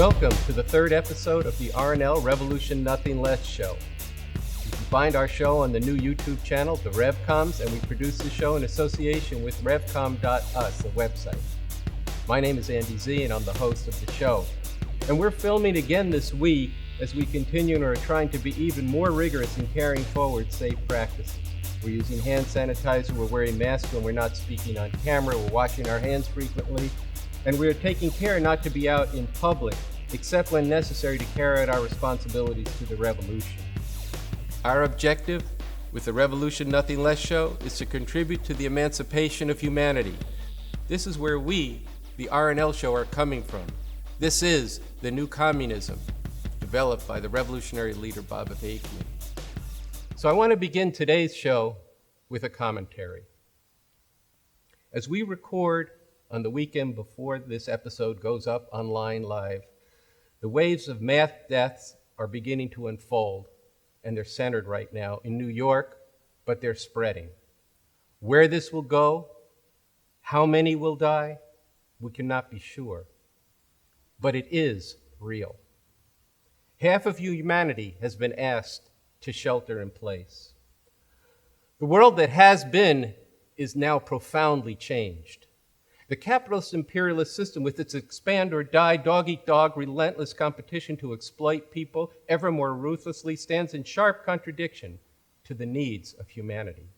Welcome to the third episode of the RNL Revolution Nothing Less show. You can find our show on the new YouTube channel, the Revcoms, and we produce the show in association with Revcom.us, a website. My name is Andy Z, and I'm the host of the show. And we're filming again this week as we continue and are trying to be even more rigorous in carrying forward safe practices. We're using hand sanitizer, we're wearing masks when we're not speaking on camera, we're washing our hands frequently, and we're taking care not to be out in public, except when necessary to carry out our responsibilities to the revolution. Our objective with the Revolution Nothing Less show is to contribute to the emancipation of humanity. This is where we, the RNL show, are coming from. This is the new communism, developed by the revolutionary leader Bob Avakian. So I want to begin today's show with a commentary. As we record on the weekend before this episode goes up online live, the waves of mass deaths are beginning to unfold, and they're centered right now in New York, but they're spreading. Where this will go, how many will die, we cannot be sure. But it is real. Half of humanity has been asked to shelter in place. The world that has been is now profoundly changed. The capitalist imperialist system, with its expand or die, dog-eat-dog, relentless competition to exploit people ever more ruthlessly, stands in sharp contradiction to the needs of humanity.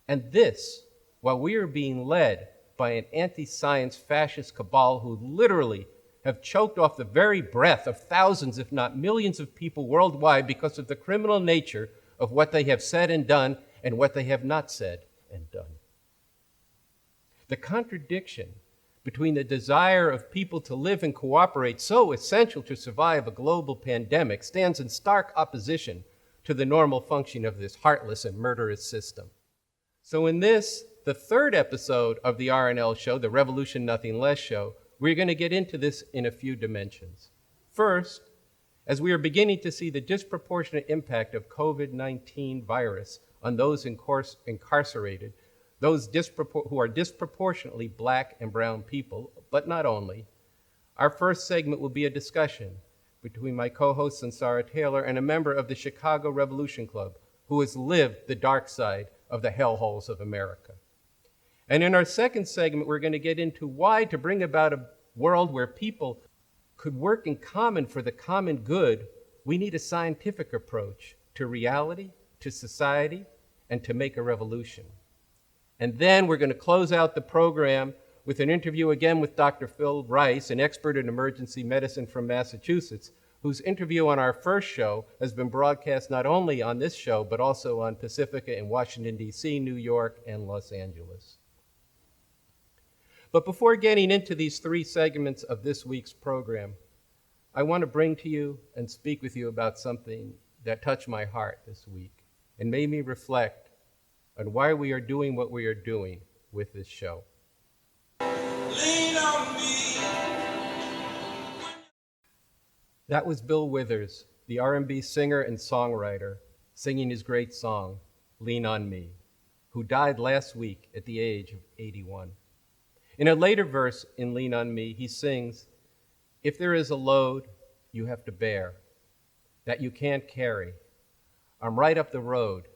And this, while we are being led by an anti-science fascist cabal who literally have choked off the very breath of thousands, if not millions of people worldwide because of the criminal nature of what they have said and done and what they have not said and done. The contradiction between the desire of people to live and cooperate, so essential to survive a global pandemic, stands in stark opposition to the normal functioning of this heartless and murderous system. So in this, the third episode of the RNL show, the Revolution Nothing Less show, we're going to get into this in a few dimensions. First, as we are beginning to see the disproportionate impact of COVID-19 virus on those incarcerated, those who are disproportionately Black and brown people, but not only, our first segment will be a discussion between my co-host Sunsara Taylor and a member of the Chicago Revolution Club who has lived the dark side of the hellholes of America. And in our second segment, we're going to get into why, to bring about a world where people could work in common for the common good, we need a scientific approach to reality, to society, and to make a revolution. And then we're going to close out the program with an interview again with Dr. Phil Rice, an expert in emergency medicine from Massachusetts, whose interview on our first show has been broadcast not only on this show, but also on Pacifica in Washington, D.C., New York, and Los Angeles. But before getting into these three segments of this week's program, I want to bring to you and speak with you about something that touched my heart this week and made me reflect on why we are doing what we are doing with this show. Lean on me. That was Bill Withers, the R&B singer and songwriter, singing his great song, Lean on Me, who died last week at the age of 81. In a later verse in Lean on Me, he sings, "If there is a load you have to bear, that you can't carry, I'm right up the road,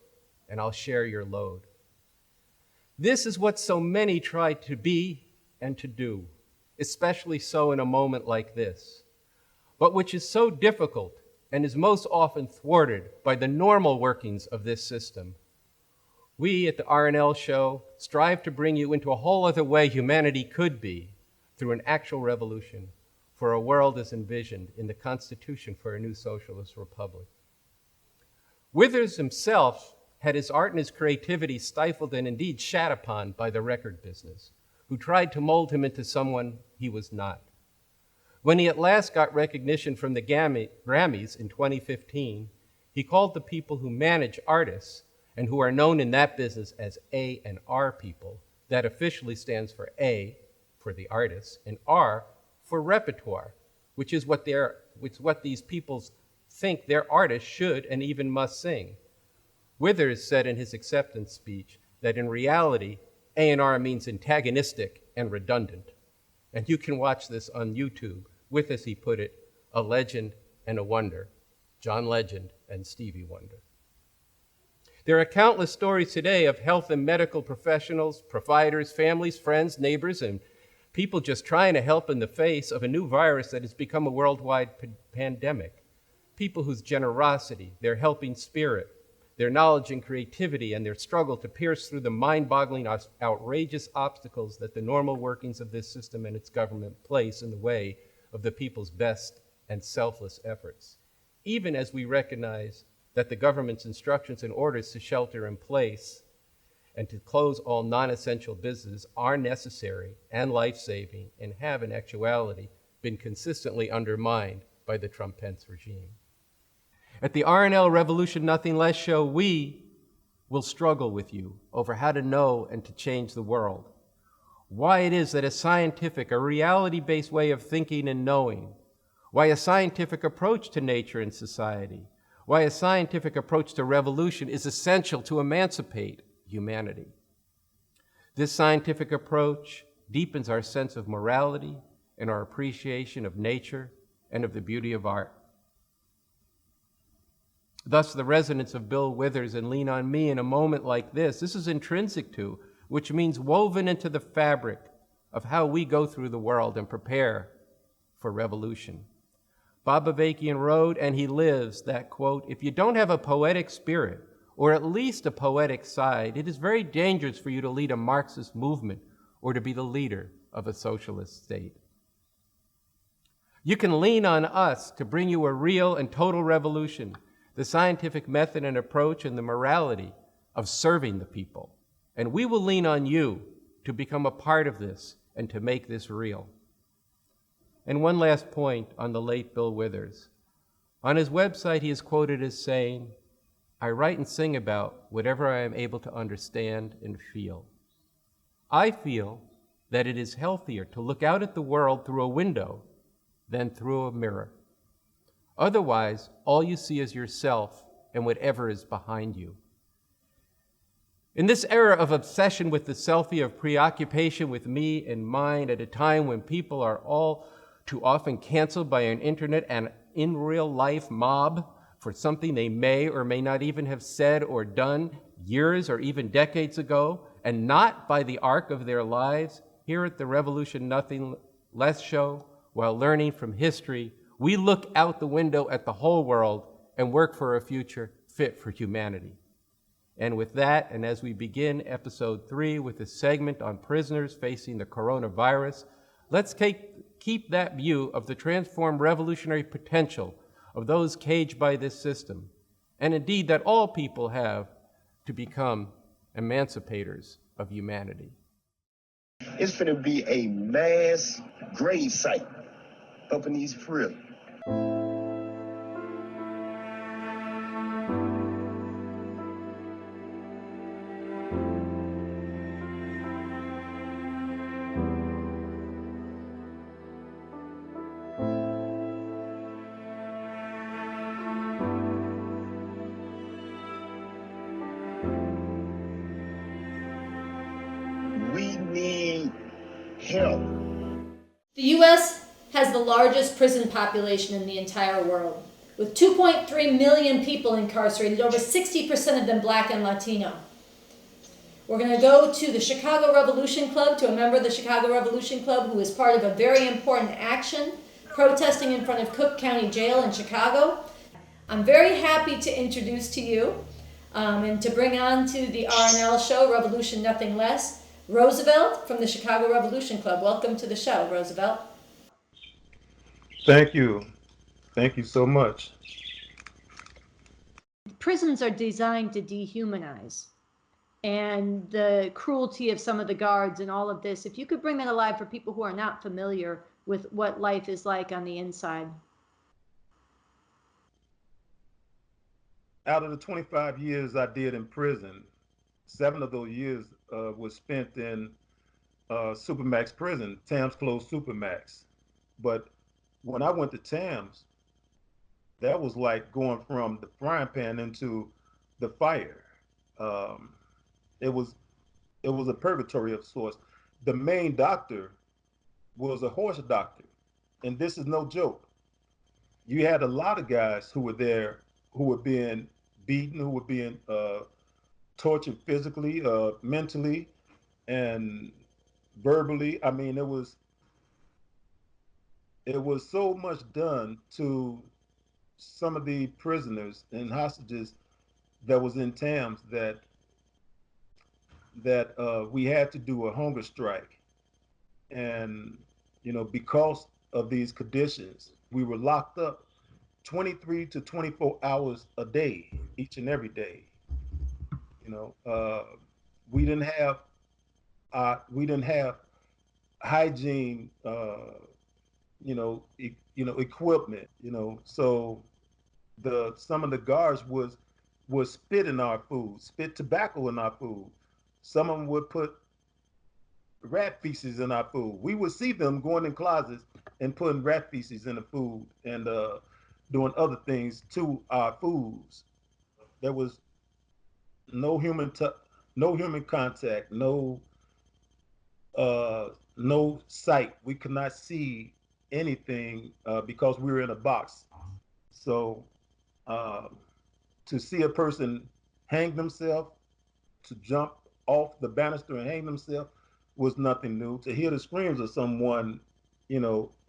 and I'll share your load." This is what so many try to be and to do, especially so in a moment like this, but which is so difficult and is most often thwarted by the normal workings of this system. We at the RNL show strive to bring you into a whole other way humanity could be through an actual revolution for a world as envisioned in the Constitution for a new socialist republic. Withers himself had his art and his creativity stifled and indeed shat upon by the record business, who tried to mold him into someone he was not. When he at last got recognition from the Grammys in 2015, he called the people who manage artists and who are known in that business as A&R people, that officially stands for A for the artists and R for repertoire, which is what these people think their artists should and even must sing. Withers said in his acceptance speech that in reality, A&R means antagonistic and redundant. And you can watch this on YouTube with, as he put it, a legend and a wonder, John Legend and Stevie Wonder. There are countless stories today of health and medical professionals, providers, families, friends, neighbors, and people just trying to help in the face of a new virus that has become a worldwide pandemic. People whose generosity, their helping spirit, their knowledge and creativity, and their struggle to pierce through the mind-boggling, outrageous obstacles that the normal workings of this system and its government place in the way of the people's best and selfless efforts. Even as we recognize that the government's instructions and orders to shelter in place and to close all non-essential business are necessary and life-saving and have in actuality been consistently undermined by the Trump-Pence regime. At the RNL Revolution Nothing Less show, we will struggle with you over how to know and to change the world. Why it is that a scientific, a reality-based way of thinking and knowing, why a scientific approach to nature and society, why a scientific approach to revolution is essential to emancipate humanity. This scientific approach deepens our sense of morality and our appreciation of nature and of the beauty of art. Thus, the resonance of Bill Withers and Lean on Me in a moment like this is intrinsic to, which means woven into the fabric of how we go through the world and prepare for revolution. Bob Avakian wrote, and he lives, that quote, "If you don't have a poetic spirit, or at least a poetic side, it is very dangerous for you to lead a Marxist movement or to be the leader of a socialist state." You can lean on us to bring you a real and total revolution, the scientific method and approach and the morality of serving the people. And we will lean on you to become a part of this and to make this real. And one last point on the late Bill Withers. On his website, he is quoted as saying, "I write and sing about whatever I am able to understand and feel. I feel that it is healthier to look out at the world through a window than through a mirror. Otherwise, all you see is yourself and whatever is behind you." In this era of obsession with the selfie, of preoccupation with me and mine, at a time when people are all too often canceled by an internet and in real life mob for something they may or may not even have said or done years or even decades ago, and not by the arc of their lives, here at the Revolution Nothing Less show, while learning from history, we look out the window at the whole world and work for a future fit for humanity. And with that, and as we begin episode 3 with a segment on prisoners facing the coronavirus, let's keep that view of the transformed revolutionary potential of those caged by this system, and indeed that all people have to become emancipators of humanity. It's going to be a mass grave site up in East Philly. We need help. The U.S. has the largest prison population in the entire world, with 2.3 million people incarcerated, over 60% of them Black and Latino. We're going to go to the Chicago Revolution Club, to a member of the Chicago Revolution Club who is part of a very important action protesting in front of Cook County Jail in Chicago. I'm very happy to introduce to you and to bring on to the RNL show, Revolution Nothing Less, Roosevelt from the Chicago Revolution Club. Welcome to the show, Roosevelt. Thank you. Thank you so much. Prisons are designed to dehumanize, and the cruelty of some of the guards and all of this, if you could bring that alive for people who are not familiar with what life is like on the inside. Out of the 25 years I did in prison, 7 of those years was spent in Supermax prison. Tams closed Supermax. But when I went to Tams, that was like going from the frying pan into the fire. It was a purgatory of sorts. The main doctor was a horse doctor, and this is no joke. you had a lot of guys who were there who were being beaten, who were being tortured physically, mentally, and verbally. I mean, it was so much done to some of the prisoners and hostages that was in Tams that we had to do a hunger strike. And because of these conditions, we were locked up 23 to 24 hours a day, each and every day. You know, we didn't have hygiene, equipment. So the some of the guards was spit in our food, spit tobacco in our food. Some of them would put rat feces in our food. We would see them going in closets and putting rat feces in the food and doing other things to our foods. There was no no human contact, no sight. We could not see anything because we were in a box. So uh, to see a person hang themselves, to jump off the banister and hang themselves was nothing new. To hear the screams of someone,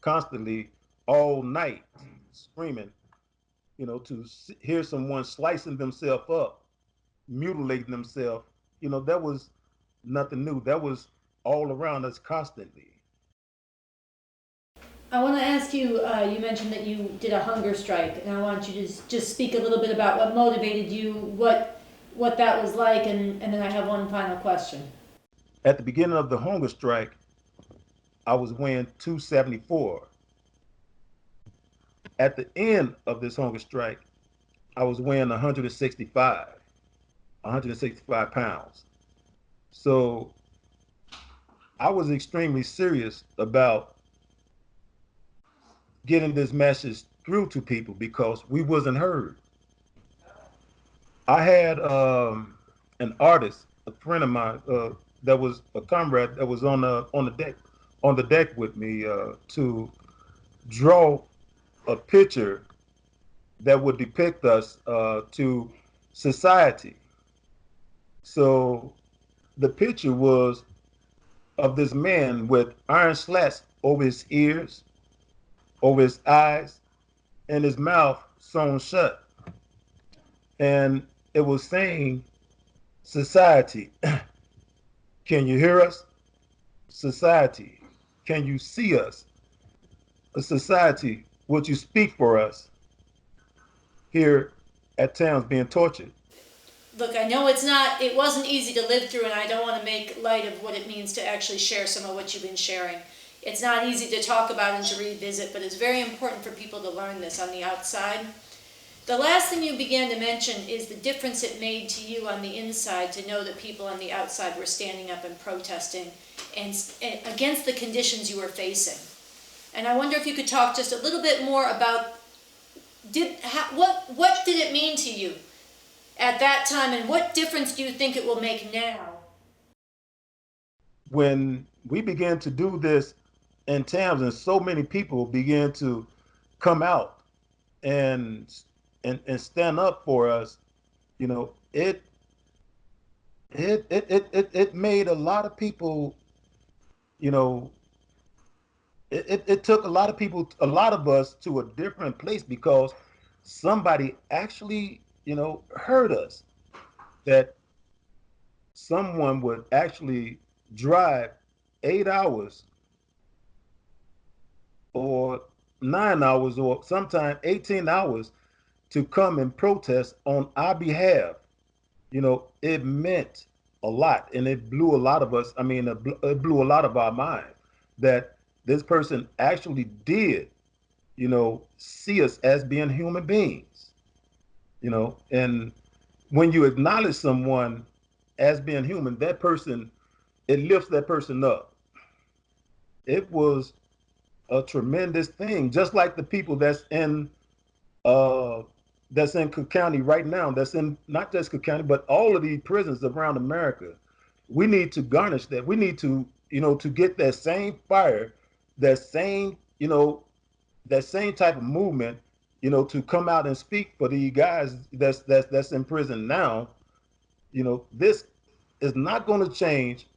constantly all night screaming, to hear someone slicing themselves up, mutilating themselves, that was nothing new. That was all around us constantly. I want to ask you, you mentioned that you did a hunger strike, and I want you to just speak a little bit about what motivated you, what that was like, and then I have one final question. At the beginning of the hunger strike, I was weighing 274. At the end of this hunger strike, I was weighing 165 pounds. So I was extremely serious about getting this message through to people because we wasn't heard. I had an artist, a friend of mine, that was a comrade that was on the deck with me to draw a picture that would depict us to society. So the picture was of this man with iron slats over his ears, over his eyes, and his mouth sewn shut. And it was saying, society, can you hear us? Society, can you see us? A society, would you speak for us here at Towns being tortured? Look, I know it wasn't easy to live through, and I don't want to make light of what it means to actually share some of what you've been sharing. It's not easy to talk about and to revisit, but it's very important for people to learn this on the outside. The last thing you began to mention is the difference it made to you on the inside to know that people on the outside were standing up and protesting and against the conditions you were facing. And I wonder if you could talk just a little bit more about what did it mean to you at that time, and what difference do you think it will make now? When we began to do this in Towns and so many people began to come out and stand up for us, it made a lot of people, you know, it took a lot of people, a lot of us to a different place because somebody actually, heard us, that someone would actually drive 8 hours or 9 hours or sometimes 18 hours to come and protest on our behalf. It meant a lot, and it blew a lot of us. I mean, it blew a lot of our mind that this person actually did, see us as being human beings. And when you acknowledge someone as being human, that person, it lifts that person up. It was a tremendous thing, just like the people uh, that's in Cook County right now, that's in not just Cook County, but all of the prisons around America. We need to garnish that. We need to, to get that same fire, that same, that same type of movement to come out and speak for the guys that's in prison now. This is not going to change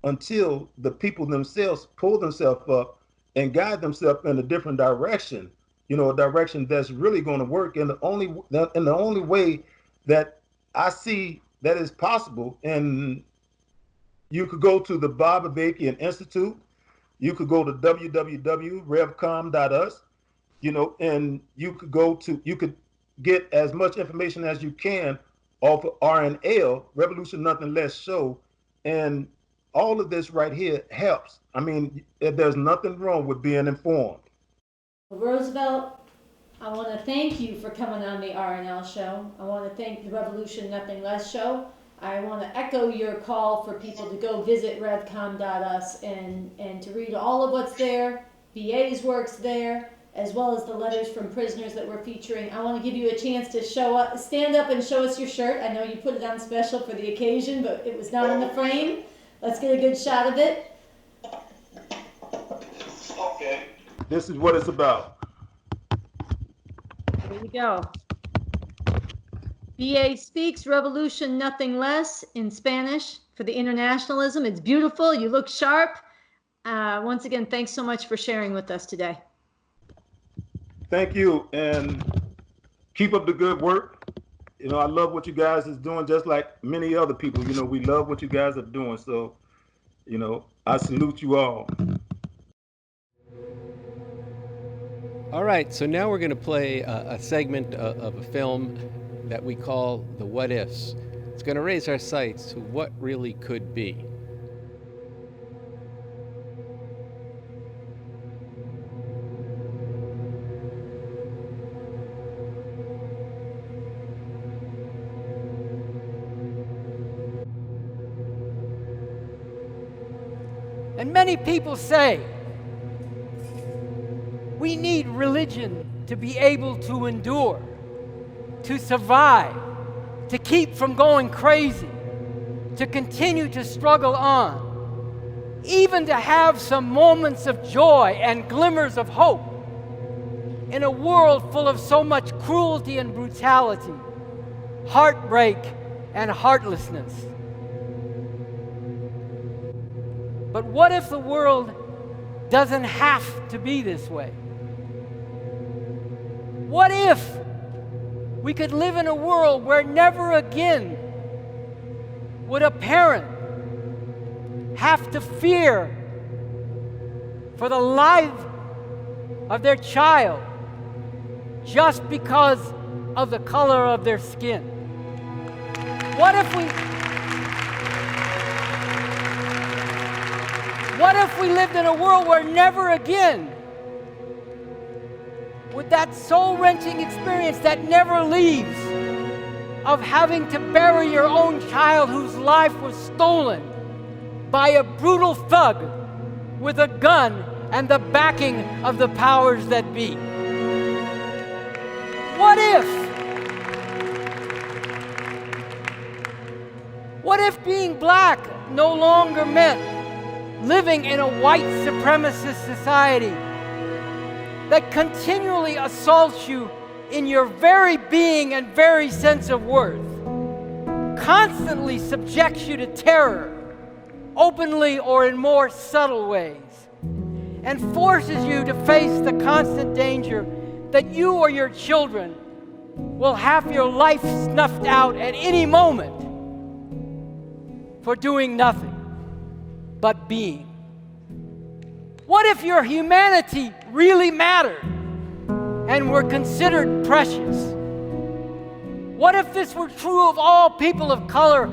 until the people themselves pull themselves up and guide themselves in a different direction, a direction that's really going to work. And the only way that I see that is possible, and you could go to the Bob Avakian Institute, you could go to www.revcom.us, and you could get as much information as you can off of RNL, Revolution Nothing Less show, and all of this right here helps. I mean, there's nothing wrong with being informed. Roosevelt, I want to thank you for coming on the RNL show. I want to thank the Revolution Nothing Less show. I want to echo your call for people to go visit revcom.us and to read all of what's there. VA's work's there, as well as the letters from prisoners that we're featuring. I want to give you a chance to stand up and show us your shirt. I know you put it on special for the occasion, but it was not in the frame. Let's get a good shot of it. Okay. This is what it's about. Here we go. VA speaks Revolution Nothing Less in Spanish for the internationalism. It's beautiful. You look sharp. Once again, thanks so much for sharing with us today. Thank you, and keep up the good work. I love what you guys is doing, just like many other people. We love what you guys are doing. So, I salute you all. All right, so now we're going to play a segment of a film that we call the What Ifs. It's going to raise our sights to what really could be. And many people say we need religion to be able to endure, to survive, to keep from going crazy, to continue to struggle on, even to have some moments of joy and glimmers of hope in a world full of so much cruelty and brutality, heartbreak and heartlessness. But what if the world doesn't have to be this way? What if we could live in a world where never again would a parent have to fear for the life of their child just because of the color of their skin? What if we lived in a world where never again would that soul-wrenching experience that never leaves of having to bury your own child whose life was stolen by a bull thug with a gun and the backing of the powers that be? What if being black no longer meant living in a white supremacist society that continually assaults you in your very being and very sense of worth, constantly subjects you to terror, openly or in more subtle ways, and forces you to face the constant danger that you or your children will have your life snuffed out at any moment for doing nothing but being? What if your humanity really mattered and were considered precious? What if this were true of all people of color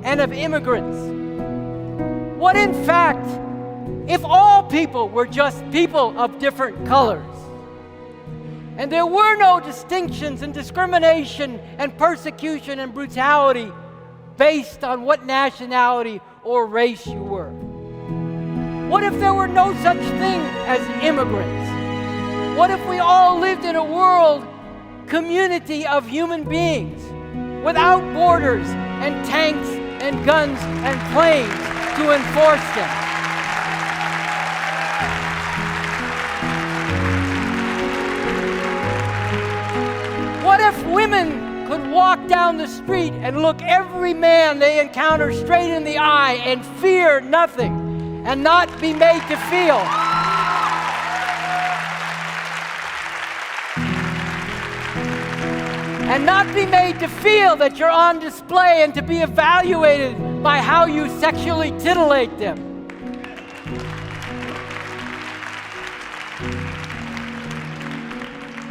and of immigrants? What, in fact, if all people were just people of different colors, and there were no distinctions and discrimination and persecution and brutality based on what nationality or race you were? What if there were no such thing as immigrants? What if we all lived in a world community of human beings without borders and tanks and guns and planes to enforce them? women could walk down the street and look every man they encounter straight in the eye and fear nothing and not be made to feel. And not be made to feel that you're on display and to be evaluated by how you sexually titillate them.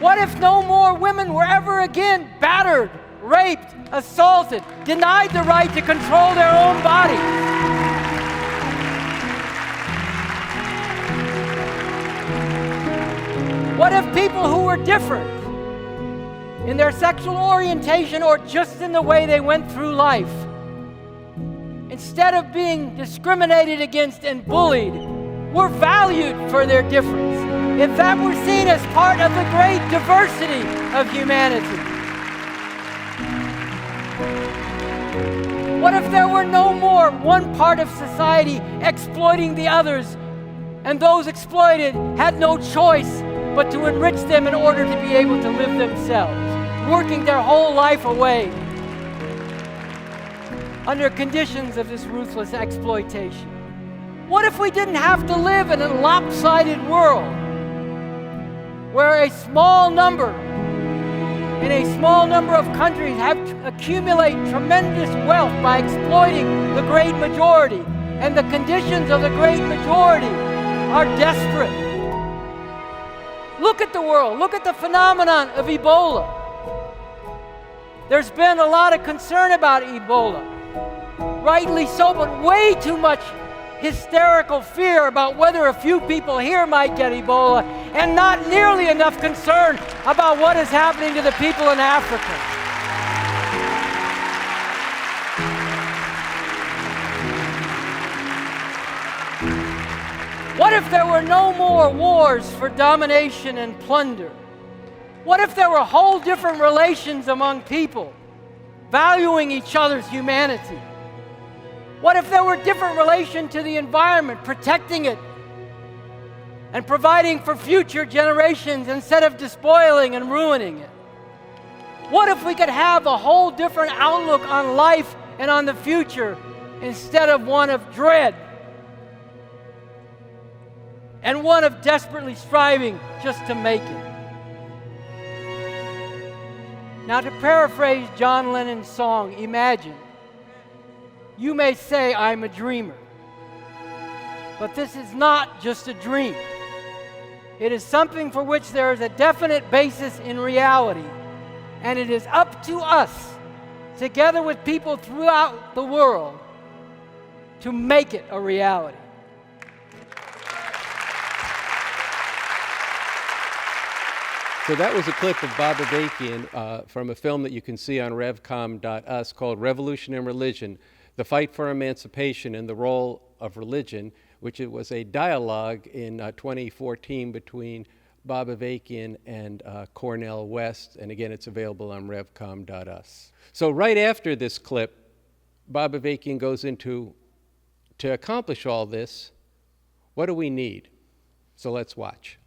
What if no more women were ever again battered, raped, assaulted, denied the right to control their own bodies? What if people who were different in their sexual orientation or just in the way they went through life, instead of being discriminated against and bullied, were valued for their difference? If that were seen as part of the great diversity of humanity? What if there were no more one part of society exploiting the others, and those exploited had no choice but to enrich them in order to be able to live themselves, working their whole life away under conditions of this ruthless exploitation? What if we didn't have to live in a lopsided world where a small number, in a small number of countries, have to accumulate tremendous wealth by exploiting the great majority, and the conditions of the great majority are desperate? Look at the world. Look at the phenomenon of Ebola. There's been a lot of concern about Ebola, rightly so, but way too much hysterical fear about whether a few people here might get Ebola, and not nearly enough concern about what is happening to the people in Africa. What if there were no more wars for domination and plunder? What if there were whole different relations among people, valuing each other's humanity? What if there were different relation to the environment, protecting it and providing for future generations instead of despoiling and ruining it? What if we could have a whole different outlook on life and on the future instead of one of dread and one of desperately striving just to make it? Now, to paraphrase John Lennon's song, Imagine, you may say I'm a dreamer, but this is not just a dream. It is something for which there is a definite basis in reality, and it is up to us, together with people throughout the world, to make it a reality. So that was a clip of Bob Avakian from a film that you can see on Revcom.us called Revolution and Religion, The Fight for Emancipation and the Role of Religion, which it was a dialogue in 2014 between Bob Avakian and Cornel West, and again, it's available on Revcom.us. So right after this clip, Bob Avakian goes into, to accomplish all this, what do we need? So let's watch.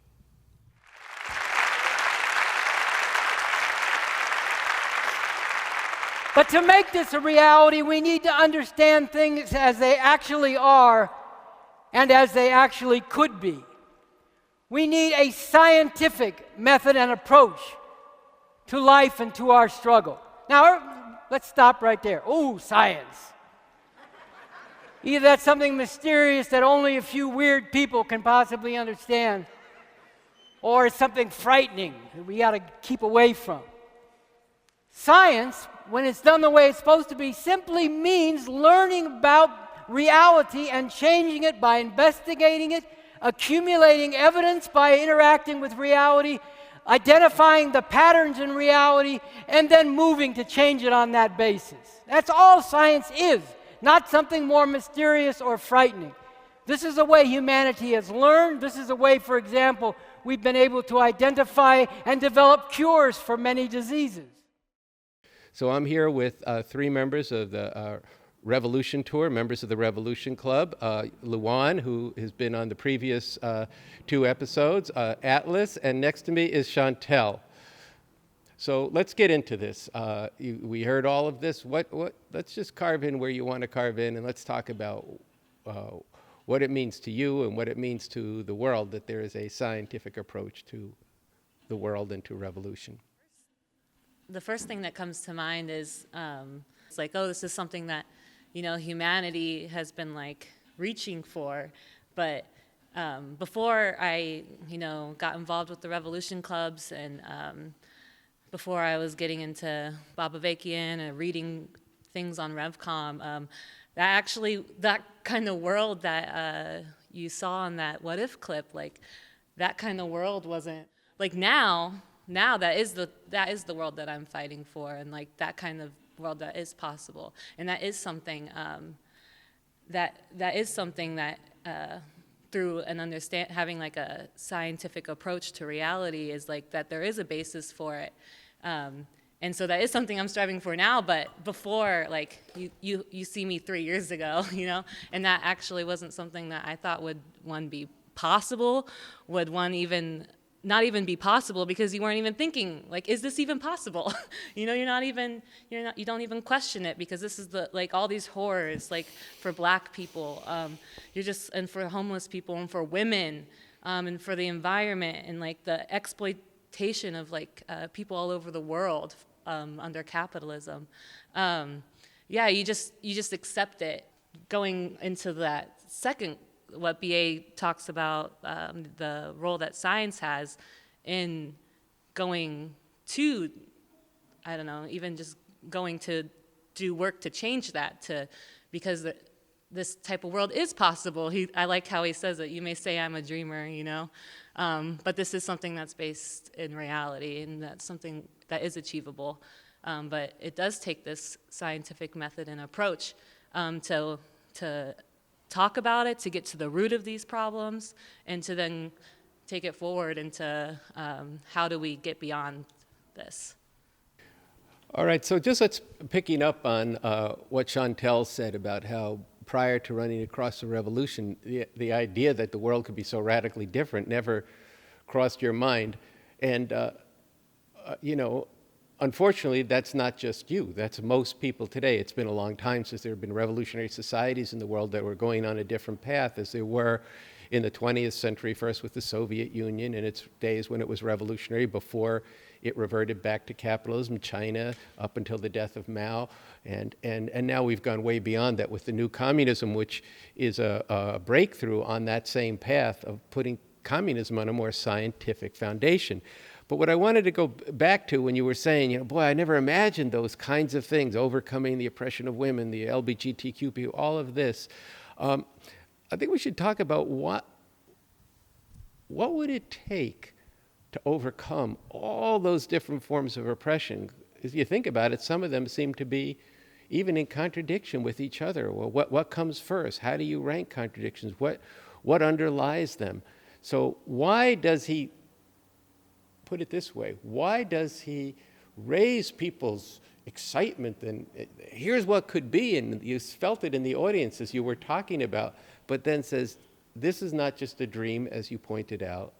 But to make this a reality, we need to understand things as they actually are and as they actually could be. We need a scientific method and approach to life and to our struggle. Now, let's stop right there. Oh, science. Either that's something mysterious that only a few weird people can possibly understand, or it's something frightening that we got to keep away from. Science, when it's done the way it's supposed to be, simply means learning about reality and changing it by investigating it, accumulating evidence by interacting with reality, identifying the patterns in reality, and then moving to change it on that basis. That's all science is, not something more mysterious or frightening. This is the way humanity has learned. This is the way, for example, we've been able to identify and develop cures for many diseases. So I'm here with three members of the Revolution Tour, members of the Revolution Club. Luan, who has been on the previous two episodes, Atlas, and next to me is Chantel. So let's get into this. We heard all of this. Let's just carve in where you want to carve in, and let's talk about what it means to you and what it means to the world that there is a scientific approach to the world and to revolution. The first thing that comes to mind is it's like, oh, this is something that, humanity has been like reaching for. But before I, got involved with the revolution clubs and before I was getting into Bob Avakian and reading things on Revcom, that kind of world that you saw in that What If clip, like that kind of world wasn't, like now that is the world that I'm fighting for, and like that kind of world that is possible. And that is something that through an having like a scientific approach to reality is like that there is a basis for it. And so that is something I'm striving for now, but before, like, you see me 3 years ago, and that actually wasn't something that I thought would, one, be possible, would one even, not even be possible, because you weren't even thinking, like, is this even possible? You don't even question it, because this is like, all these horrors, like, for black people, and for homeless people, and for women, and for the environment, and, like, the exploitation of, like, people all over the world, under capitalism. You just accept it. Going into that second, what BA talks about, the role that science has in going to, I don't know, even just going to do work to change that, because this type of world is possible. I like how he says it. You may say I'm a dreamer, but this is something that's based in reality, and that's something that is achievable. But it does take this scientific method and approach to talk about it, to get to the root of these problems, and to then take it forward into how do we get beyond this. All right, so just let's picking up on what Chantel said about how prior to running across the revolution, the idea that the world could be so radically different never crossed your mind. And, unfortunately, that's not just you. That's most people today. It's been a long time since there have been revolutionary societies in the world that were going on a different path as there were in the 20th century, first with the Soviet Union in its days when it was revolutionary, before it reverted back to capitalism, China, up until the death of Mao. And now we've gone way beyond that with the new communism, which is a breakthrough on that same path of putting communism on a more scientific foundation. But what I wanted to go back to when you were saying, boy, I never imagined those kinds of things, overcoming the oppression of women, the LGBTQ people, all of this. I think we should talk about what would it take to overcome all those different forms of oppression. If you think about it, some of them seem to be even in contradiction with each other. Well, what comes first? How do you rank contradictions? What underlies them? So why does he, put it this way, why does he raise people's excitement and here's what could be, and you felt it in the audience as you were talking about, but then says, this is not just a dream, as you pointed out,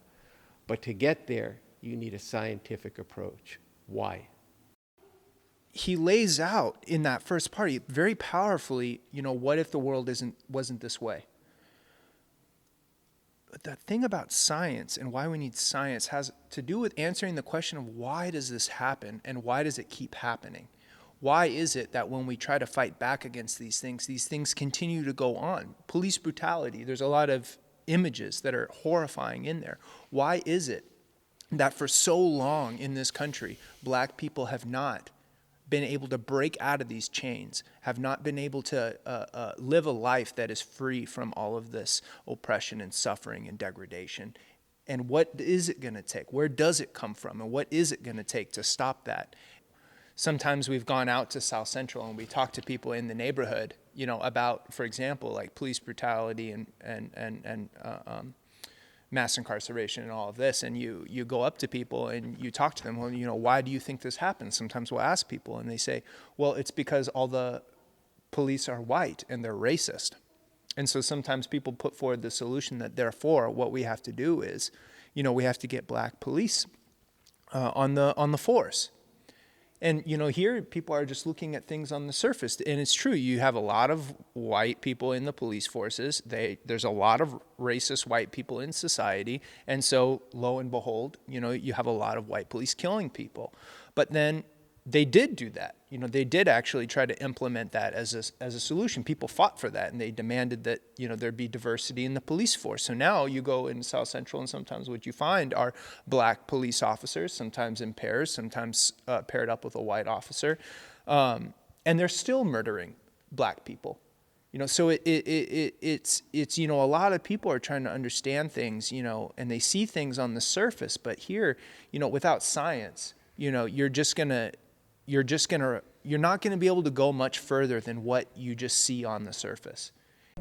but to get there, you need a scientific approach. Why? He lays out in that first part very powerfully, what if the world wasn't this way? But the thing about science and why we need science has to do with answering the question of why does this happen and why does it keep happening? Why is it that when we try to fight back against these things continue to go on? Police brutality, there's a lot of images that are horrifying in there. Why is it that for so long in this country, black people have not been able to break out of these chains, have not been able to live a life that is free from all of this oppression and suffering and degradation? And what is it going to take? Where does it come from? And what is it going to take to stop that? Sometimes we've gone out to South Central and we talk to people in the neighborhood, about, for example, like police brutality and mass incarceration and all of this, and you go up to people and you talk to them, well, why do you think this happens? Sometimes we'll ask people and they say, well, it's because all the police are white and they're racist. And so sometimes people put forward the solution that therefore what we have to do is, we have to get black police on the force. And, here people are just looking at things on the surface. And it's true. You have a lot of white people in the police forces. There's a lot of racist white people in society. And so lo and behold, you have a lot of white police killing people. But then they did do that. They did actually try to implement that as a solution. People fought for that, and they demanded that, there be diversity in the police force. So now you go in South Central, and sometimes what you find are black police officers, sometimes in pairs, sometimes paired up with a white officer. And they're still murdering black people. So it's a lot of people are trying to understand things, and they see things on the surface. But here, without science, you're not going to be able to go much further than what you just see on the surface.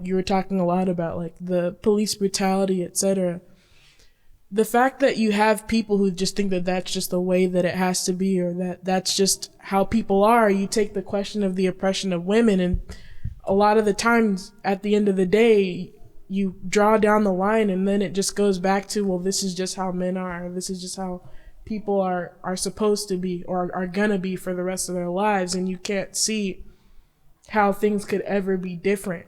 You were talking a lot about like the police brutality, etc. The fact that you have people who just think that that's just the way that it has to be, or that that's just how people are. You take the question of the oppression of women, and a lot of the times at the end of the day, you draw down the line, and then it just goes back to, well, this is just how men are. This is just how people are supposed to be, or are gonna be for the rest of their lives, and you can't see how things could ever be different.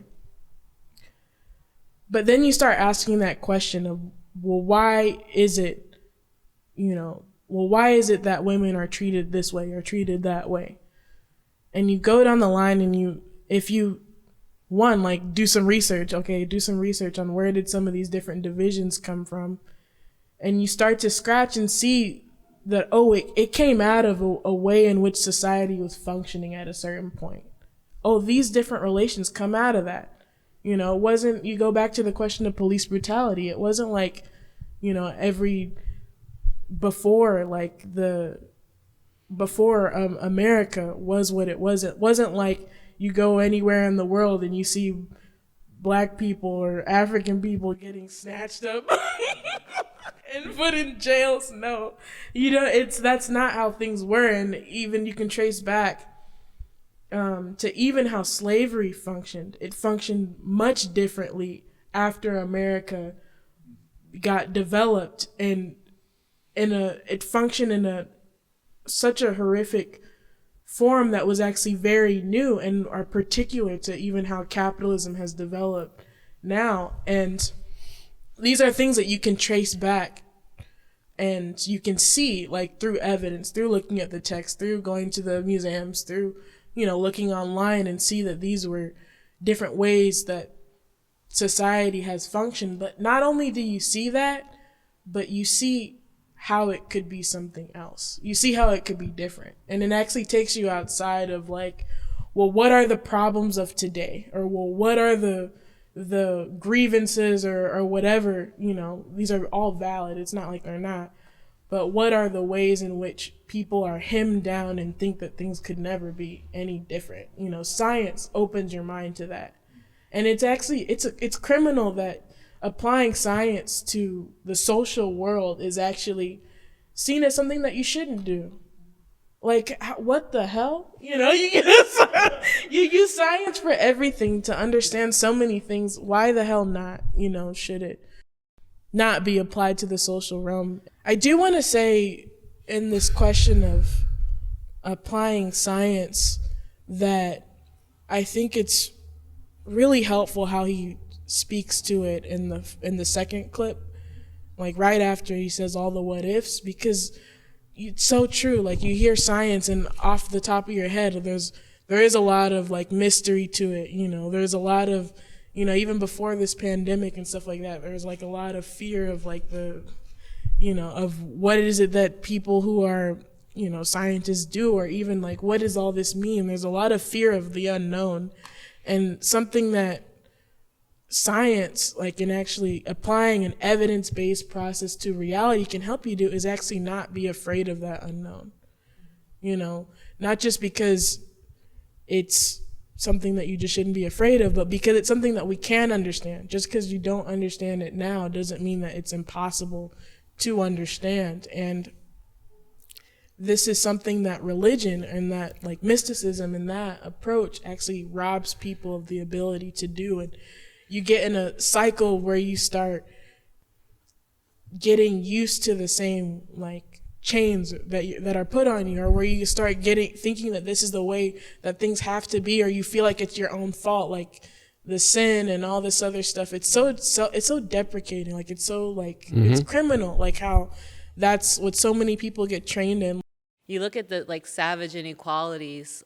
But then you start asking that question of, well, why is it that women are treated this way or treated that way? And you go down the line, and if you do some research on where did some of these different divisions come from, and you start to scratch and see that, it came out of a way in which society was functioning at a certain point. These different relations come out of that. It wasn't, you go back to the question of police brutality. It wasn't like, before America was what it was. It wasn't like you go anywhere in the world and you see black people or African people getting snatched up and put in jails. No, that's not how things were. And even you can trace back to even how slavery functioned. It functioned much differently after America got developed, and it functioned in such a horrific form that was actually very new and are particular to even how capitalism has developed now. And these are things that you can trace back, and you can see, like, through evidence, through looking at the text, through going to the museums, through looking online, and see that these were different ways that society has functioned. But not only do you see that, but you see how it could be something else. You see how it could be different. And it actually takes you outside of, like, well, what are the problems of today? Or, well, what are the grievances or whatever, these are all valid. It's not like they're not. But what are the ways in which people are hemmed down and think that things could never be any different? Science opens your mind to that. And it's actually, it's criminal that applying science to the social world is actually seen as something that you shouldn't do. Like, what the hell? You use science for everything to understand so many things. Why the hell not? Should it not be applied to the social realm? I do want to say, in this question of applying science, that I think it's really helpful how he speaks to it in the second clip, like right after he says all the what ifs, because it's so true. Like, you hear science, and off the top of your head, there is a lot of, like, mystery to it. There's a lot of, even before this pandemic and stuff like that, there's, like, a lot of fear of, like, of what is it that people who are, scientists do, or even, like, what does all this mean? There's a lot of fear of the unknown, and something that science, like, in actually applying an evidence-based process to reality, can help you do is actually not be afraid of that unknown. Not just because it's something that you just shouldn't be afraid of, but because it's something that we can understand. Just because you don't understand it now doesn't mean that it's impossible to understand. And this is something that religion and that, like, mysticism and that approach actually robs people of the ability to do. And you get in a cycle where you start getting used to the same, like, chains that are put on you, or where you start thinking that this is the way that things have to be, or you feel like it's your own fault, like the sin and all this other stuff. It's so deprecating. Like it's so like it's criminal. Like how that's what so many people get trained in. You look at the like savage inequalities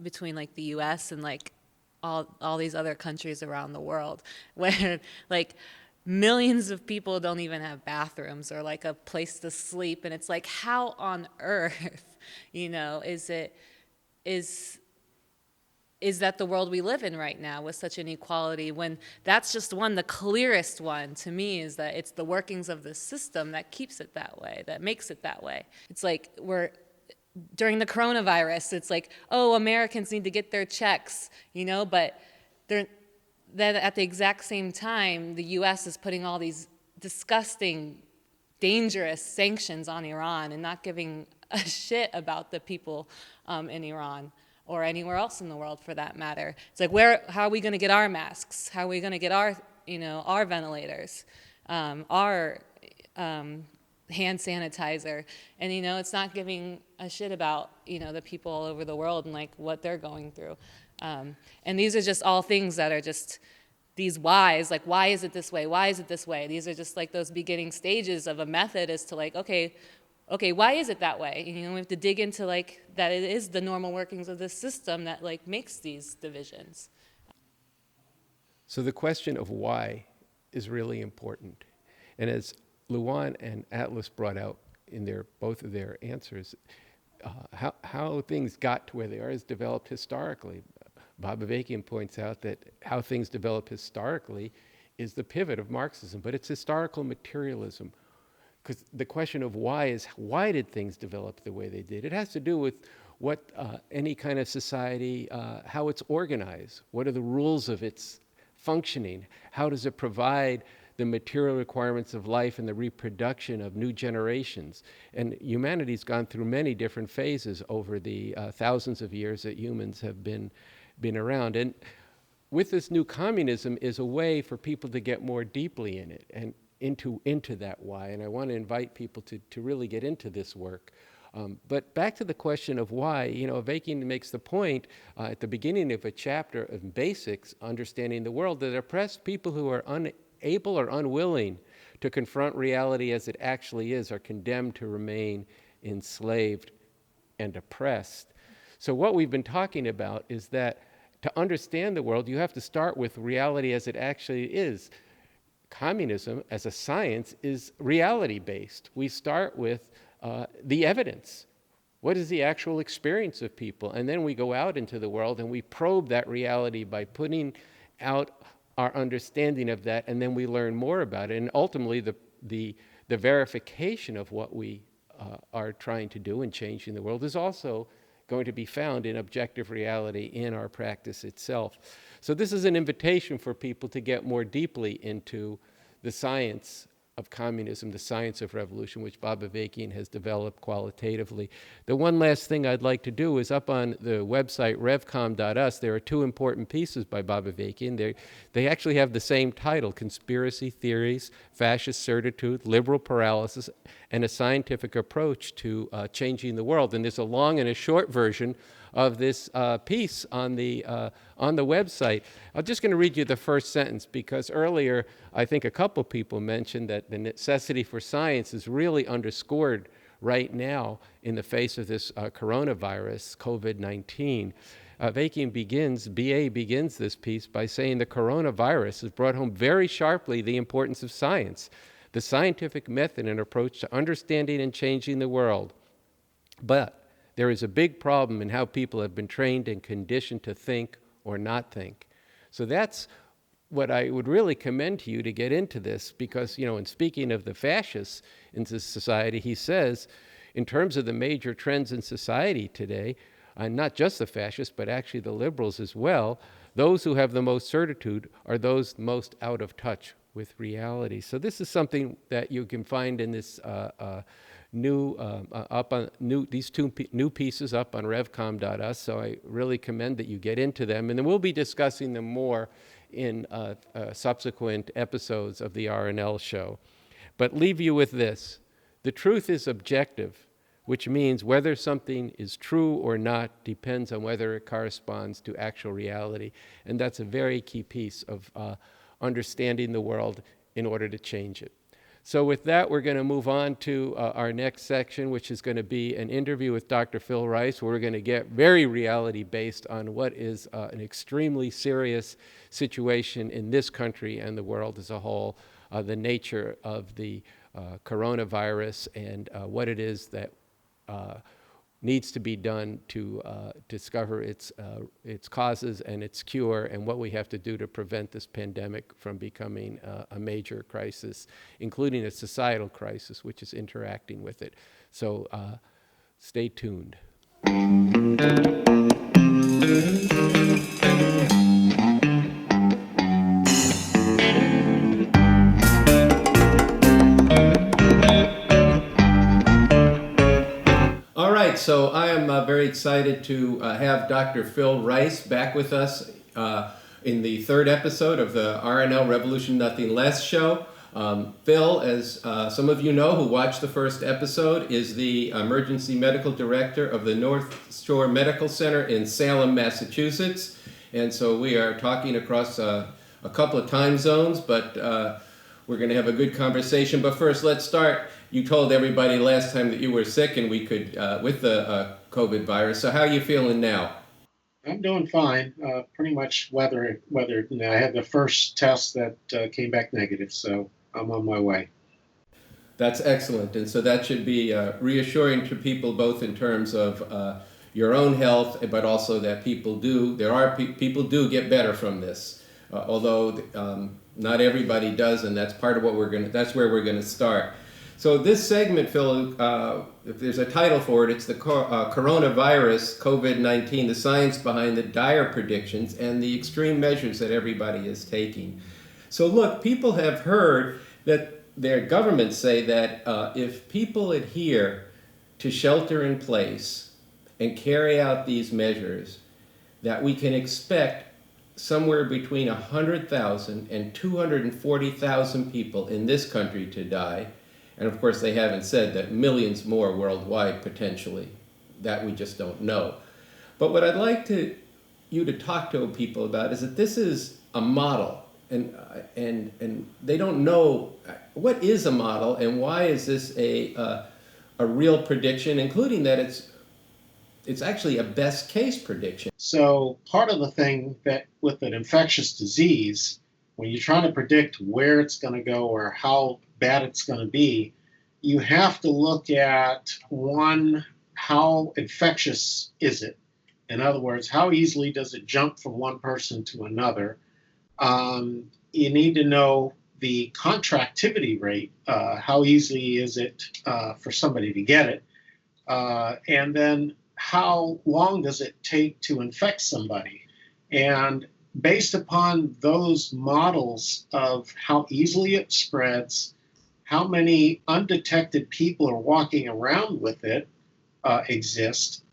between like the U.S. and like all these other countries around the world, where like millions of people don't even have bathrooms or like a place to sleep, and it's like, how on earth, is that the world we live in right now with such inequality, when that's just the clearest one to me is that it's the workings of the system that keeps it that way, that makes it that way. It's like during the coronavirus, it's like, oh, Americans need to get their checks, but then at the exact same time, the U.S. is putting all these disgusting, dangerous sanctions on Iran and not giving a shit about the people in Iran or anywhere else in the world for that matter. It's like, how are we going to get our masks? How are we going to get our ventilators, our hand sanitizer? And, it's not giving a shit about, the people all over the world and like what they're going through. And these are just all things that are just these whys, like, why is it this way? Why is it this way? These are just like those beginning stages of a method as to like, okay, why is it that way? We have to dig into like that it is the normal workings of this system that like makes these divisions. So the question of why is really important. And as Luan and Atlas brought out in both of their answers, how things got to where they are is developed historically. Bob Avakian points out that how things develop historically is the pivot of Marxism, but it's historical materialism. Because the question of why is, why did things develop the way they did? It has to do with what any kind of society, how it's organized. What are the rules of its functioning? How does it provide the material requirements of life and the reproduction of new generations? And humanity's gone through many different phases over the thousands of years that humans have been around. And with this new communism is a way for people to get more deeply in it and into that why. And I want to invite people to really get into this work. But back to the question of why, Avakian makes the point at the beginning of a chapter of basics, understanding the world, that oppressed people who are unable or unwilling to confront reality as it actually is are condemned to remain enslaved and oppressed. So what we've been talking about is that to understand the world, you have to start with reality as it actually is. Communism as a science is reality-based. We start with the evidence. What is the actual experience of people? And then we go out into the world and we probe that reality by putting out our understanding of that, and then we learn more about it. And ultimately, the verification of what we are trying to do in changing the world is also going to be found in objective reality in our practice itself. So this is an invitation for people to get more deeply into the science of communism, the science of revolution, which Bob Avakian has developed qualitatively. The one last thing I'd like to do is up on the website revcom.us, there are two important pieces by Bob Avakian. They actually have the same title: Conspiracy Theories, Fascist Certitude, Liberal Paralysis, and a Scientific Approach to Changing the World. And there's a long and a short version of this piece on the website. I'm just going to read you the first sentence, because earlier I think a couple people mentioned that the necessity for science is really underscored right now in the face of this coronavirus, COVID-19. BA begins this piece by saying the coronavirus has brought home very sharply the importance of science, the scientific method and approach to understanding and changing the world. But there is a big problem in how people have been trained and conditioned to think or not think. So that's what I would really commend to you to get into this, because, in speaking of the fascists in this society, he says, in terms of the major trends in society today, and not just the fascists, but actually the liberals as well, those who have the most certitude are those most out of touch with reality. So this is something that you can find in this these two new pieces up on revcom.us, so I really commend that you get into them, and then we'll be discussing them more in subsequent episodes of the RNL show. But leave you with this: The truth is objective, which means whether something is true or not depends on whether it corresponds to actual reality. And that's a very key piece of understanding the world in order to change it. So with that, we're going to move on to our next section, which is going to be an interview with Dr. Phil Rice, where we're going to get very reality-based on what is an extremely serious situation in this country and the world as a whole, the nature of the coronavirus and what it is that needs to be done to discover its causes and its cure, and what we have to do to prevent this pandemic from becoming a major crisis, including a societal crisis, which is interacting with it. So stay tuned. So I am very excited to have Dr. Phil Rice back with us in the third episode of the RNL Revolution Nothing Less show. Phil, as some of you know who watched the first episode, is the emergency medical director of the North Shore Medical Center in Salem, Massachusetts. And so we are talking across a couple of time zones, but we're going to have a good conversation. But first, let's start. You told everybody last time that you were sick and we could, with the COVID virus. So how are you feeling now? I'm doing fine. Pretty much weathered. I had the first test that came back negative, so I'm on my way. That's excellent. And so that should be reassuring to people, both in terms of your own health, but also that people do get better from this. Although not everybody does, and that's part of what that's where we're gonna start. So this segment, Phil, if there's a title for it, it's the coronavirus, COVID-19, the science behind the dire predictions and the extreme measures that everybody is taking. So look, people have heard that their governments say that if people adhere to shelter in place and carry out these measures, that we can expect somewhere between 100,000 and 240,000 people in this country to die. And of course, they haven't said that millions more worldwide potentially. That we just don't know. But what I'd like you to talk to people about is that this is a model, and they don't know what is a model and why is this a real prediction, including that it's actually a best case prediction. So part of the thing that with an infectious disease, when you're trying to predict where it's going to go or how bad it's going to be, you have to look at, one, how infectious is it? In other words, how easily does it jump from one person to another? You need to know the contractivity rate, how easily is it for somebody to get it? And then how long does it take to infect somebody? And based upon those models of how easily it spreads, how many undetected people are walking around with it exist,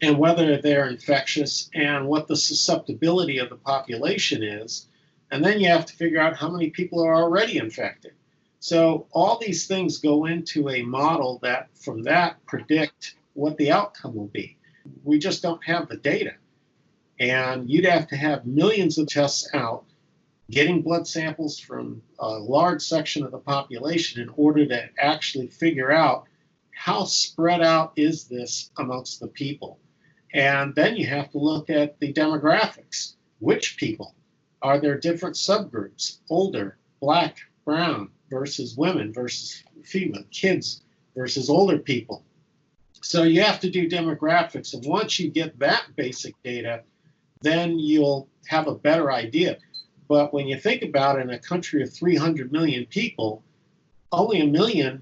and whether they're infectious and what the susceptibility of the population is. And then you have to figure out how many people are already infected. So all these things go into a model that from that predict what the outcome will be. We just don't have the data. And you'd have to have millions of tests out, getting blood samples from a large section of the population in order to actually figure out how spread out is this amongst the people. And then you have to look at the demographics. Which people? Are there different subgroups? Older, black, brown versus women versus female, kids versus older people. So you have to do demographics. And once you get that basic data, then you'll have a better idea. But when you think about it, in a country of 300 million people, only 1 million,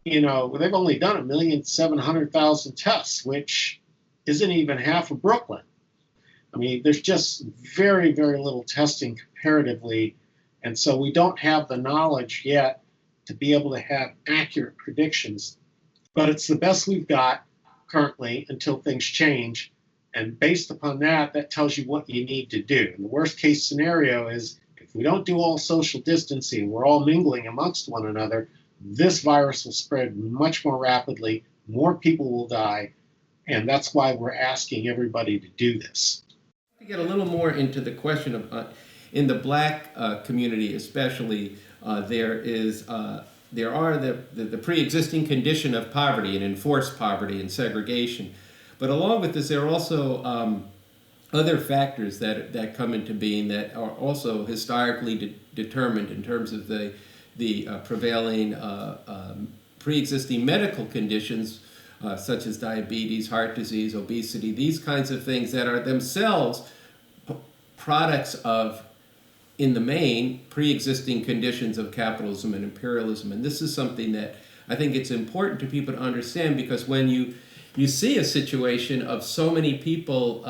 they've only done 1,700,000 tests, which isn't even half of Brooklyn. I mean, there's just very, very little testing comparatively. And so we don't have the knowledge yet to be able to have accurate predictions. But it's the best we've got currently until things change. And based upon that, that tells you what you need to do. And the worst case scenario is if we don't do all social distancing, we're all mingling amongst one another, this virus will spread much more rapidly, more people will die, and that's why we're asking everybody to do this. To get a little more into the question of, in the Black community especially, there are the pre-existing condition of poverty and enforced poverty and segregation. But along with this, there are also other factors that come into being that are also historically determined in terms of the prevailing pre-existing medical conditions, such as diabetes, heart disease, obesity, these kinds of things that are themselves products of, in the main, pre-existing conditions of capitalism and imperialism. And this is something that I think it's important to people to understand, because when you see a situation of so many people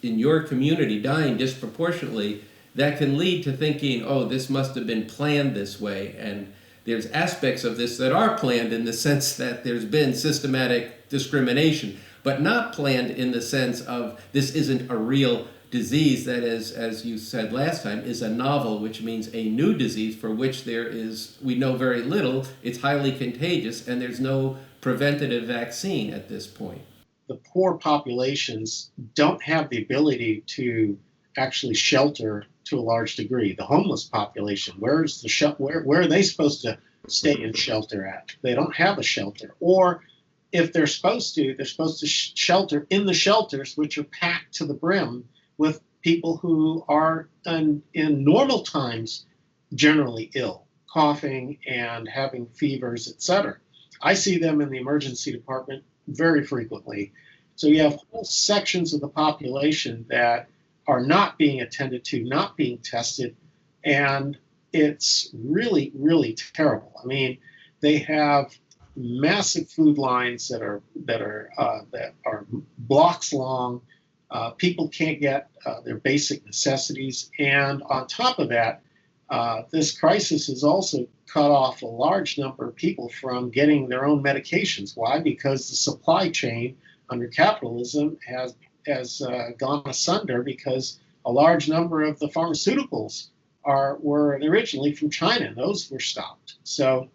in your community dying disproportionately, that can lead to thinking, oh, this must have been planned this way. And there's aspects of this that are planned in the sense that there's been systematic discrimination, but not planned in the sense of this isn't a real disease that is, as you said last time, is a novel, which means a new disease for which we know very little. It's highly contagious, and there's no preventative vaccine at this point. The poor populations don't have the ability to actually shelter to a large degree. The homeless population, where are they supposed to stay in shelter at? They don't have a shelter. Or if they're supposed to shelter in the shelters, which are packed to the brim with people who are in normal times generally ill, coughing and having fevers, etc. I see them in the emergency department very frequently. So you have whole sections of the population that are not being attended to, not being tested, and it's really, really terrible. I mean, they have massive food lines that are blocks long. People can't get their basic necessities, and on top of that, this crisis has also cut off a large number of people from getting their own medications. Why? Because the supply chain under capitalism has gone asunder, because a large number of the pharmaceuticals were originally from China, and those were stopped. So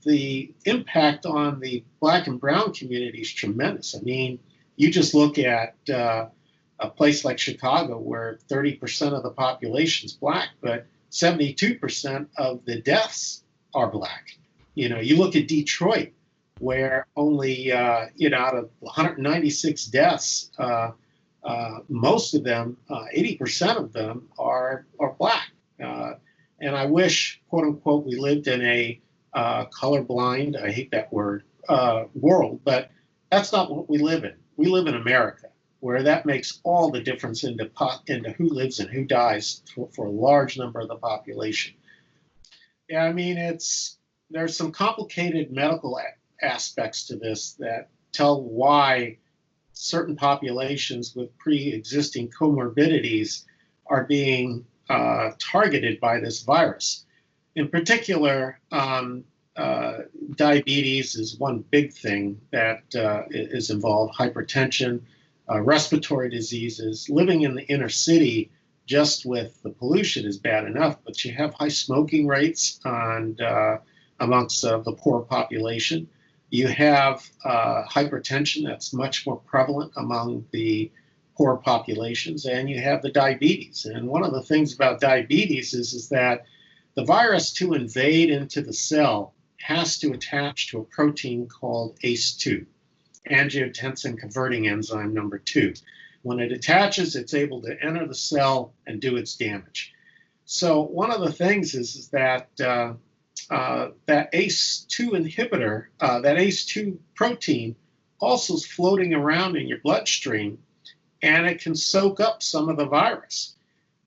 the impact on the Black and brown community is tremendous. I mean, you just look at a place like Chicago, where 30% of the population is Black, but 72% of the deaths are Black. You know, you look at Detroit, where only out of 196 deaths, most of them, 80% of them are Black. And I wish, quote unquote, we lived in a colorblind, I hate that word, world, but that's not what we live in. We live in America, where that makes all the difference into who lives and who dies for a large number of the population. Yeah, I mean, there's some complicated medical aspects to this that tell why certain populations with pre-existing comorbidities are being targeted by this virus. In particular, diabetes is one big thing that is involved, hypertension, respiratory diseases. Living in the inner city just with the pollution is bad enough, but you have high smoking rates amongst the poor population. You have hypertension that's much more prevalent among the poor populations, and you have the diabetes. And one of the things about diabetes is that the virus, to invade into the cell, has to attach to a protein called ACE2, angiotensin converting enzyme number 2. When it attaches, it's able to enter the cell and do its damage. So one of the things is that that ACE2 inhibitor, that ACE2 protein, also is floating around in your bloodstream, and it can soak up some of the virus.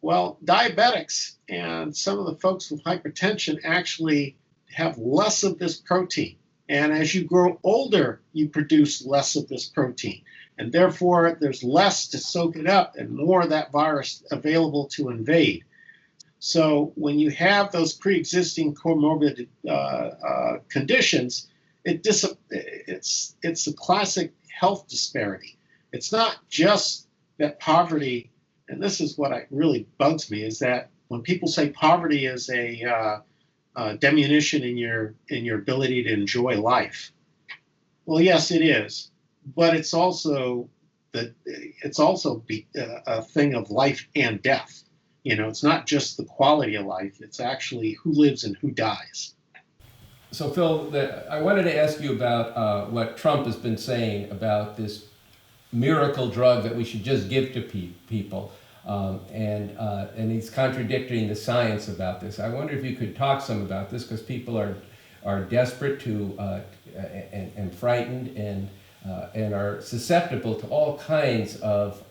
Well, diabetics and some of the folks with hypertension actually have less of this protein. And as you grow older, you produce less of this protein. And therefore, there's less to soak it up and more of that virus available to invade. So when you have those pre-existing comorbid conditions, it's a classic health disparity. It's not just that poverty, and this is what really bugs me, is that when people say poverty is a diminution in your ability to enjoy life. Well, yes, it is, but it's also a thing of life and death. It's not just the quality of life; it's actually who lives and who dies. So, Phil, I wanted to ask you about what Trump has been saying about this miracle drug that we should just give to people, and he's contradicting the science about this. I wonder if you could talk some about this, because people are desperate and frightened and are susceptible to all kinds of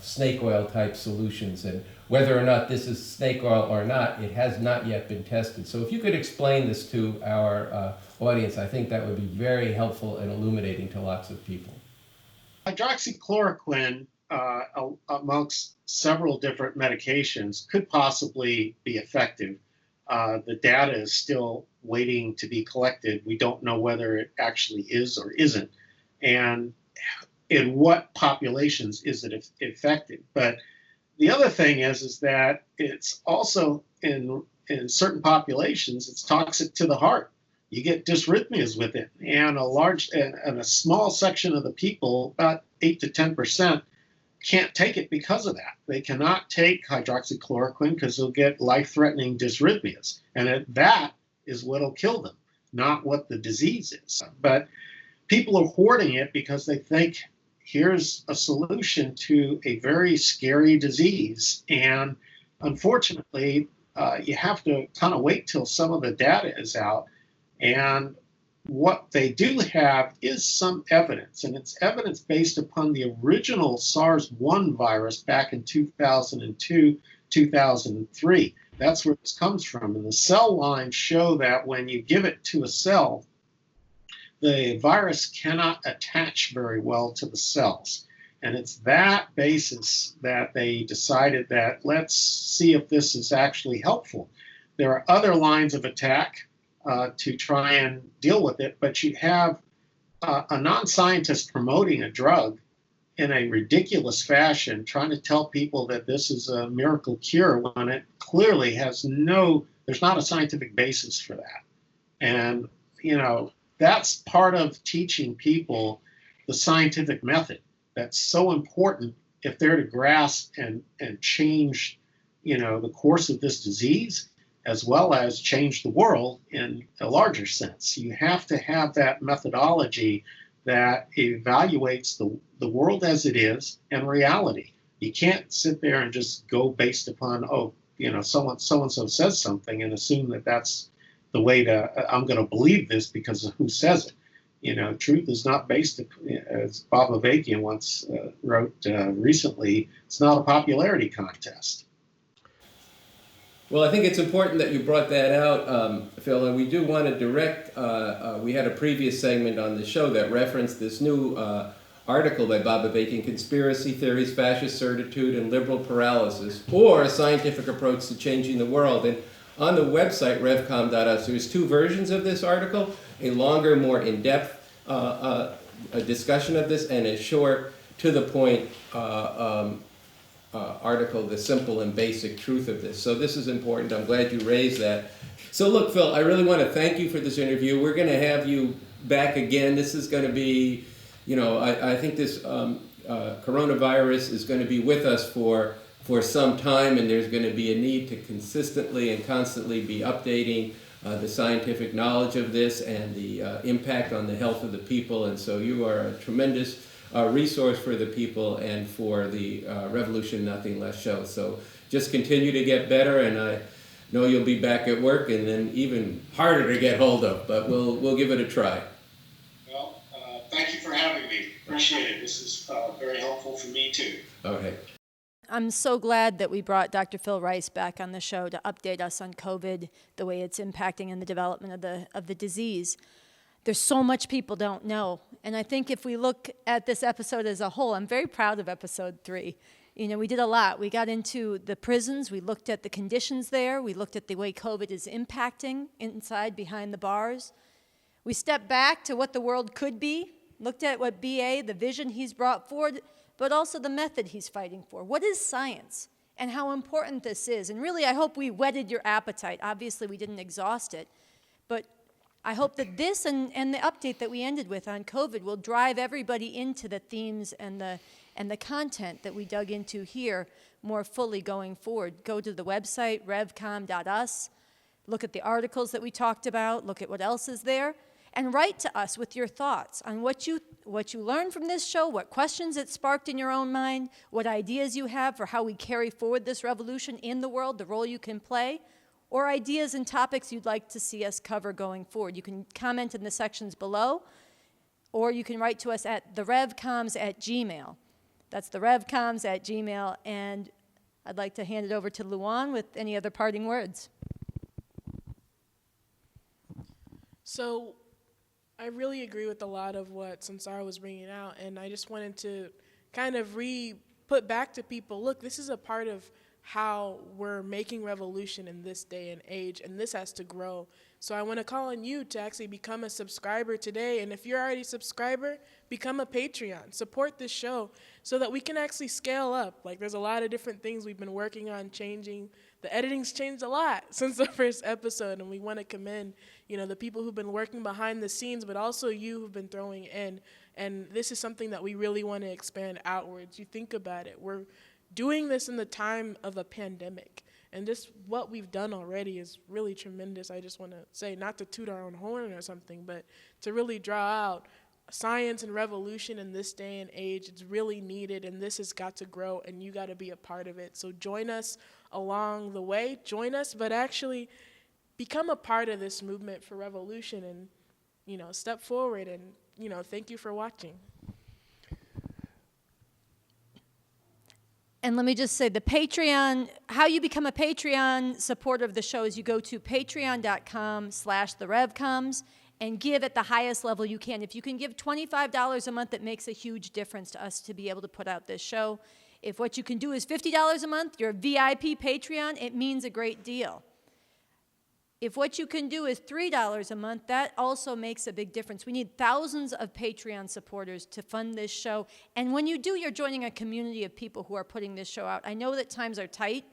snake oil type solutions, and whether or not this is snake oil or not, it has not yet been tested. So if you could explain this to our audience, I think that would be very helpful and illuminating to lots of people. Hydroxychloroquine, amongst several different medications, could possibly be effective. The data is still waiting to be collected. We don't know whether it actually is or isn't, and in what populations is it effective. But the other thing is that it's also in certain populations, it's toxic to the heart. You get dysrhythmias with it, and a small section of the people, about 8 to 10%, can't take it because of that. They cannot take hydroxychloroquine because they'll get life-threatening dysrhythmias, and that is what'll kill them, not what the disease is. But people are hoarding it because they think here's a solution to a very scary disease, and unfortunately, you have to kind of wait till some of the data is out. And what they do have is some evidence, and it's evidence based upon the original SARS-1 virus back in 2002, 2003. That's where this comes from. And the cell lines show that when you give it to a cell, the virus cannot attach very well to the cells. And it's that basis that they decided that let's see if this is actually helpful. There are other lines of attack to try and deal with it, but you have a non-scientist promoting a drug in a ridiculous fashion, trying to tell people that this is a miracle cure when it clearly there's not a scientific basis for that. And, that's part of teaching people the scientific method. That's so important if they're to grasp and change, the course of this disease, as well as change the world in a larger sense. You have to have that methodology that evaluates the world as it is and reality. You can't sit there and just go based upon, so-and-so says something and assume that that's the way I'm going to believe this because of who says it. Truth is not based, as Bob Avakian once wrote recently, it's not a popularity contest. Well, I think it's important that you brought that out, Phil, and we do want to direct, we had a previous segment on the show that referenced this new article by Bob Avakian, Conspiracy Theories, Fascist Certitude, and Liberal Paralysis, or a Scientific Approach to Changing the World. And on the website, revcom.us, there's two versions of this article, a longer, more in-depth a discussion of this, and a short, to-the-point article, the simple and basic truth of this. So this is important. I'm glad you raised that. So look, Phil, I really want to thank you for this interview. We're going to have you back again. This is going to be, I think this coronavirus is going to be with us for some time, and there's going to be a need to consistently and constantly be updating the scientific knowledge of this and the impact on the health of the people. And so you are a tremendous resource for the people and for the Revolution Nothing Less show. So just continue to get better, and I know you'll be back at work and then even harder to get hold of, but we'll give it a try. Well, thank you for having me. Appreciate it. This is very helpful for me too. Okay. I'm so glad that we brought Dr. Phil Rice back on the show to update us on COVID, the way it's impacting in the development of the disease. There's so much people don't know. And I think if we look at this episode as a whole, I'm very proud of episode 3. We did a lot. We got into the prisons. We looked at the conditions there. We looked at the way COVID is impacting inside, behind the bars. We stepped back to what the world could be, looked at what BA, the vision he's brought forward, but also the method he's fighting for. What is science? and how important this is. And really, I hope we whetted your appetite. Obviously, we didn't exhaust it, but I hope that this and the update that we ended with on COVID will drive everybody into the themes and the content that we dug into here more fully going forward. Go to the website, revcom.us, look at the articles that we talked about, look at what else is there, and write to us with your thoughts on what you learned from this show, what questions it sparked in your own mind, what ideas you have for how we carry forward this revolution in the world, the role you can play, or ideas and topics you'd like to see us cover going forward. You can comment in the sections below, or you can write to us at therevcoms@gmail.com. That's therevcoms@gmail.com, and I'd like to hand it over to Luan with any other parting words. So I really agree with a lot of what Sunsara was bringing out, and I just wanted to kind of put back to people, look, this is a part of how we're making revolution in this day and age, and this has to grow. So I want to call on you to actually become a subscriber today, and if you're already a subscriber, become a Patreon. Support this show so that we can actually scale up. Like, there's a lot of different things we've been working on changing. The editing's changed a lot since the first episode, and we want to commend, the people who've been working behind the scenes, but also you who've been throwing in. And this is something that we really want to expand outwards. You think about it. We're doing this in the time of a pandemic, and just what we've done already is really tremendous. I just want to say, not to toot our own horn or something, but to really draw out science and revolution in this day and age. It's really needed, and this has got to grow, and you got to be a part of it. So join us along the way. Join us, but actually become a part of this movement for revolution, and step forward. And thank you for watching. And let me just say, the Patreon, how you become a Patreon supporter of the show is you go to patreon.com/therevcoms and give at the highest level you can. If you can give $25 a month, it makes a huge difference to us to be able to put out this show. If what you can do is $50 a month, you're a VIP Patreon, it means a great deal. If what you can do is $3 a month, that also makes a big difference. We need thousands of Patreon supporters to fund this show. And when you do, you're joining a community of people who are putting this show out. I know that times are tight.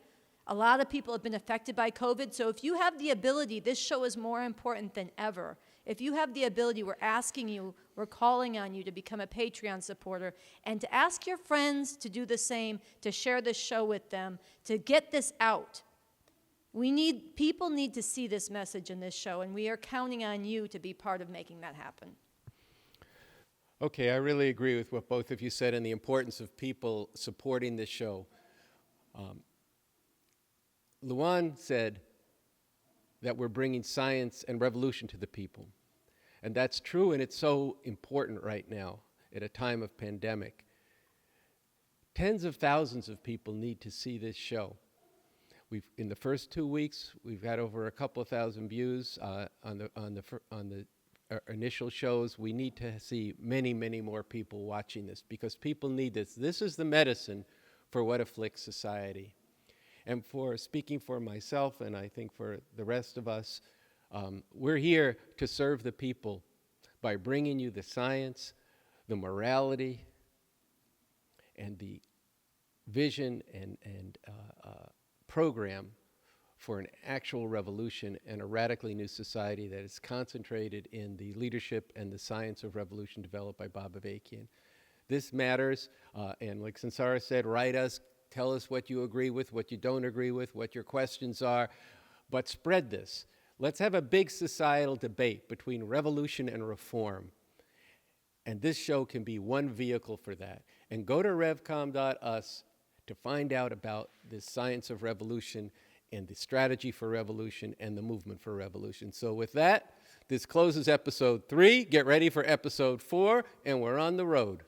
A lot of people have been affected by COVID. So if you have the ability, this show is more important than ever. If you have the ability, we're asking you, we're calling on you to become a Patreon supporter and to ask your friends to do the same, to share this show with them, to get this out. People need to see this message in this show, and we are counting on you to be part of making that happen. Okay, I really agree with what both of you said and the importance of people supporting this show. Luan said that we're bringing science and revolution to the people. And that's true, and it's so important right now at a time of pandemic. Tens of thousands of people need to see this show. In the first 2 weeks, we've had over a couple of thousand views on the initial shows. We need to see many, many more people watching this because people need this. This is the medicine for what afflicts society. And speaking for myself, and I think for the rest of us, we're here to serve the people by bringing you the science, the morality, and the vision and program for an actual revolution and a radically new society that is concentrated in the leadership and the science of revolution developed by Bob Avakian. This matters, and like Sunsara said, write us, tell us what you agree with, what you don't agree with, what your questions are, but spread this. Let's have a big societal debate between revolution and reform. And this show can be one vehicle for that. And go to revcom.us to find out about this science of revolution and the strategy for revolution and the movement for revolution. So with that, this closes episode 3. Get ready for episode 4, and we're on the road.